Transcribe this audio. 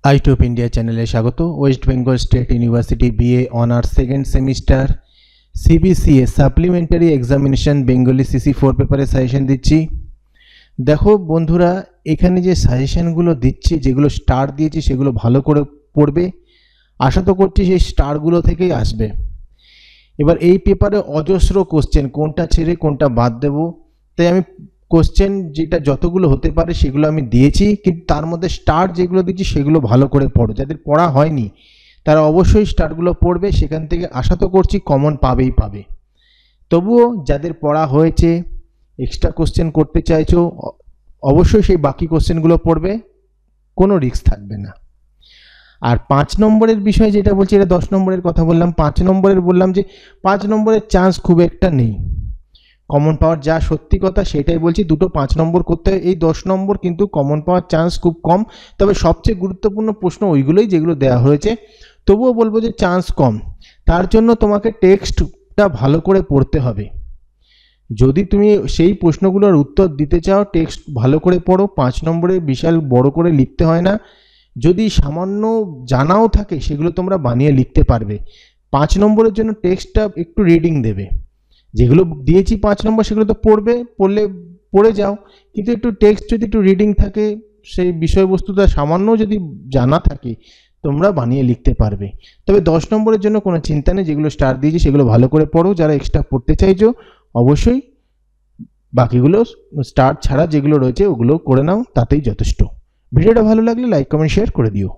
Eight of India চ্যানেলে স্বাগত। West Bengal State University BA honours second semester CBCA supplementary examination Bengali CC4 পেপারে suggestion দিচ্ছি। দেখো বন্ধুরা, এখানে যে সাজেশনগুলো দিচ্ছি, যেগুলো স্টার দিয়েছি সেগুলো ভালো করে পড়বে। আশা তো করছি সেই স্টারগুলো থেকেই আসবে। এবার এই পেপারে অজস্র কোশ্চেন, কোনটা ছেড়ে কোনটা বাদ দেব, তাই আমি কোশ্চেন যেটা যতগুলো হতে পারে সেগুলো আমি দিয়েছি, কিন্তু তার মধ্যে স্টার যেগুলো দিচ্ছি সেগুলো ভালো করে পড়ো। যাদের পড়া হয়নি তারা অবশ্যই স্টারগুলো পড়বে, সেখান থেকে আশা তো করছি কমন পাবেই পাবে। তবুও যাদের পড়া হয়েছে, এক্সট্রা কোশ্চেন করতে চাইছো, অবশ্যই সেই বাকি কোশ্চেনগুলো পড়বে, কোনো রিস্ক থাকবে না। আর 5 নম্বরের বিষয় যেটা বলছি, এটা 10 নম্বরের কথা বললাম। 5 নম্বরের বললাম যে 5 নম্বরের চান্স খুব একটা নেই কমন পাওয়ার, যা সত্যি কথা সেটাই বলছি। দুটো 5 নম্বর করতে হয়, এই 10 নম্বর কিন্তু কমন পাওয়ার চান্স খুব কম। তবে সবচেয়ে গুরুত্বপূর্ণ প্রশ্ন ওইগুলোই যেগুলো দেওয়া হয়েছে, তবুও বলবো যে চান্স কম। তার জন্য তোমাকে টেক্সটটা ভালো করে পড়তে হবে। যদি তুমি সেই প্রশ্নগুলোর উত্তর দিতে চাও, টেক্সট ভালো করে পড়ো। 5 নম্বরে বিশাল বড় করে লিখতে হয় না, যদি সামান্য জানাও থাকে সেগুলো তোমরা বানিয়ে লিখতে পারবে। 5 নম্বরের জন্য টেক্সটটা একটু রিডিং দেবে। যেগুলো দিয়েছি 5 নম্বর সেগুলো তো পড়ে যাও, কিন্তু একটু টেক্সট যদি একটু রিডিং থাকে, সেই বিষয়বস্তুটা সামান্য যদি জানা থাকে, তোমরা বানিয়ে লিখতে পারবে। তবে 10 নম্বরের জন্য কোনো চিন্তা নেই, যেগুলো স্টার দিয়েছি সেগুলো ভালো করে পড়ো। যারা এক্সট্রা পড়তে চাইছো অবশ্যই বাকিগুলো স্টার ছাড়া যেগুলো রয়েছে ওগুলো করে নাও, তাতেই যথেষ্ট। ভিডিওটা ভালো লাগলে লাইক কমেন্ট শেয়ার করে দিও।